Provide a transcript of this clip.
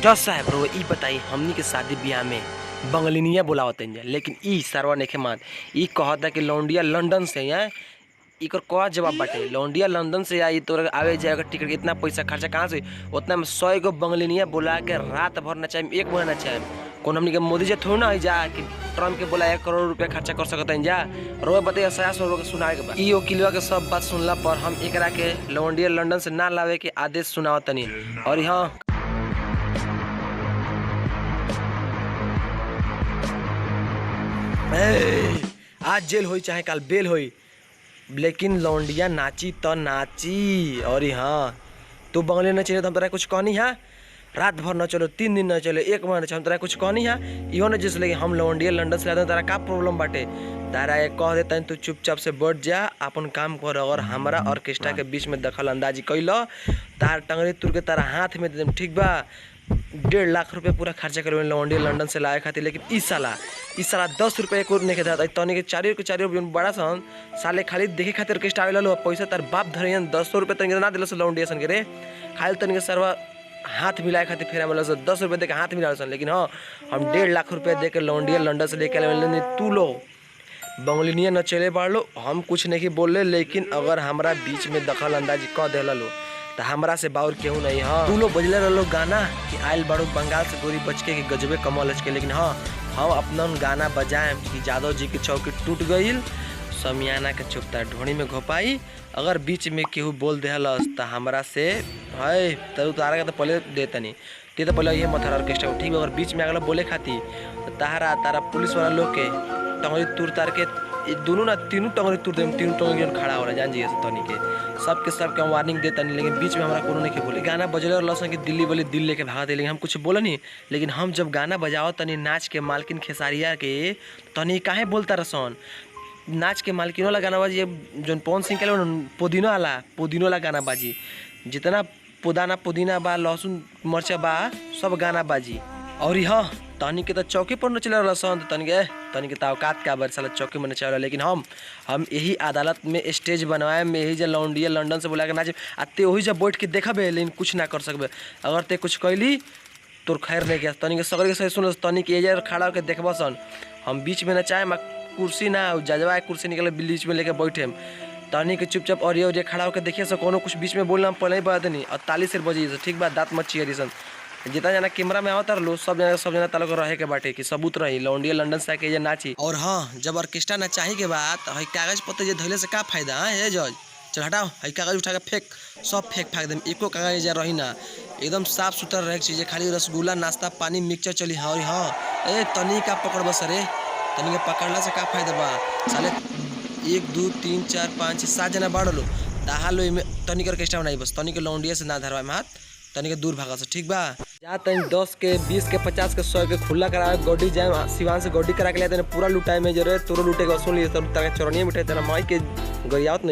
जज साहब रो ई बताई हमनी के शादी ब्याह में बंगलिनिया बुलावत हैं लेकिन ई सरवा नेखे मान ई कहता कि लौंडिया लंदन से है। इकर का जवाब बाटे लौंडिया लंदन से आई तोर आवे जाएगा टिकट इतना पैसा खर्चा कहाँ से उतना में 100 गो बंगलिनिया बुला के रात भर नचाए एक महीना नचाए। कौन हमनी के मोदी जी थोड़ा ना है जा कि ट्रम्प के बोला 1 करोड़ रुपया खर्चा कर सकते हैं जा रो बताइए 100 के सुनाए के बाद ई वकीलवा के सब बात सुनला पर हम एकरा के लौंडिया लंदन से ना लावे के आदेश सुनावत तनी। और यहाँ आज जेल होई चाहे कल बेल होई लेकिन लौंडिया नाची तो नाची। और हाँ तू बंगले न चले तो हम तेरा कुछ कहनी है रात भर न चलो 3 दिन न चले 1 महीना चलो हम तेरा कुछ कहनी है इहो न जिस लगे हम लौंडिया लंदन से लाते तेरा का प्रॉब्लम बाटे तारा एक कह देता तू चुपचाप से बैठ जा अपन काम कर। अगर हमारा ऑर्केस्ट्रा के बीच में दखल अंदाजी कैल तार टंगरी तुर के तारा हाथ में दे ठीक बा 1.5 लाख रुपया पूरा खर्चा कर लौंडिया लंदन से लाए खातिर। लेकिन इस साला 10 रुपये को नहीं देता तनी के चारियों बड़ा सन साले खाली देखे खातिर ऑर्केस्ट्रा आवे लो पैसा तार बाप धरे 200 रुपये तनिक ना दिल लौंडिया सन के रे खाली तनिक सरवा हाथ मिलाए खातिर फेरा मिला 10 रुपये दे के हाथ मिला सन। लेकिन हाँ हम 1.5 लाख रुपया दे के लौंडिया लंदन से लेके आए तू लो बंगलिनिया न चले बाड़ लो हम कुछ नहीं बोले लेकिन अगर हमारा बीच में दखल अंदाजी कह दिला लो तो हमरा से बाउर केहू नहीं। हाँ तू लोग बजले रहो गाना कि आयल बाड़ू बंगाल से गोरी बचके कि गजबे कमल के। लेकिन हाँ हम अपना गाना बजाए कि यादव जी की चौकी टूट गई समियाना के चुपता ढोड़ी में घोपाई अगर बीच में केहू बोल देहलस तो हमरा से है तू तारा के तो पहले देता नहीं ते तो पहले ये मथार ऑर्केस्ट्रा ठीक है। अगर बीच में अगला बोले खाती तो तारा पुलिस वाला लोग के टंगरी तुर तार के दोनों ना तीनों टंगरी तुर दे तीनों टंगरी खड़ा हो रहा जान जी तनी के सबके वार्निंग देता नहीं। लेकिन बीच में हमारा कोनो नहीं के बोले गाना बजले और लसन की दिल्ली बोले दिल लेके भागा दे लेकिन हम कुछ बोला नहीं। लेकिन हम जब गाना बजाओ तनी नाच के मालकिन खेसारिया के तनी काहे बोलता रसन नाच के मालकिन वाला गाना बाजी जो पवन सिंह के पुदीनो वाला गाना बाजी जितना पुदीना बा लहसुन मरचा बा सब गाना बाजी। और हाँ तनी के तो चौकी पर न चल रहा सन तनी के औकात का साला चौकी में न चल रहा। लेकिन हम यही अदालत में स्टेज बनवाए में यही जब लौंडिया लंदन से बुला के नाचे आते वही जब बैठ के देखबे लेकिन कुछ ना कर सकबे। अगर ते कुछ कैली तोर खैर नहीं किया तनी के सगर के सही सुन तनी के एजर खड़ा होकर देखब सन हम बीच में नचाए कुर्सी ना जजवा कुर्सी निकले बीच में लेके बैठे तनी के चुपचाप और ये खड़ा होकर देखिए सो कोनो कुछ बीच में बोलना पहले ही बात नहीं और ताली से बजी ठीक बात दाँत मत चियरी सन जितना जना कैमरा में आवता लो सब जना तालो रहे के बाटे कि सबूत रही लौंडिया लंदन से आके नाची। और हाँ जब ऑर्केस्ट्रा नचाही के बाद हई कागज पत्तर जे धइले से का फायदा है जज चल हटाओ हई कागज उठा के सब फेंक दे एको कागज जा रही ना एकदम साफ सुथरा रहे चीज़ खाली रसगुल्ला नाश्ता पानी मिक्सचर चली। हाँ हाँ ए तनी का पकड़ बस रे तनी के पकड़ला से का फायदा बा साले 1 2 3 4 5 6 7 जना बाढ़ लो ताहा लो में तनी के ऑर्केस्ट्रा बनाई बस तनी के लौंडिया से ना धरवा में हाथ तनी के दूर भागा से ठीक बा जा तनी 10 के 20 के 50 के 100 के खुला करा गोडी जाए सिवान से गोडी करा के ले पूरा लुटाए में जरे तोरो लुटे के वसूल ये सब तरह चोरनिया मिठाई तेरा माई के गरियावत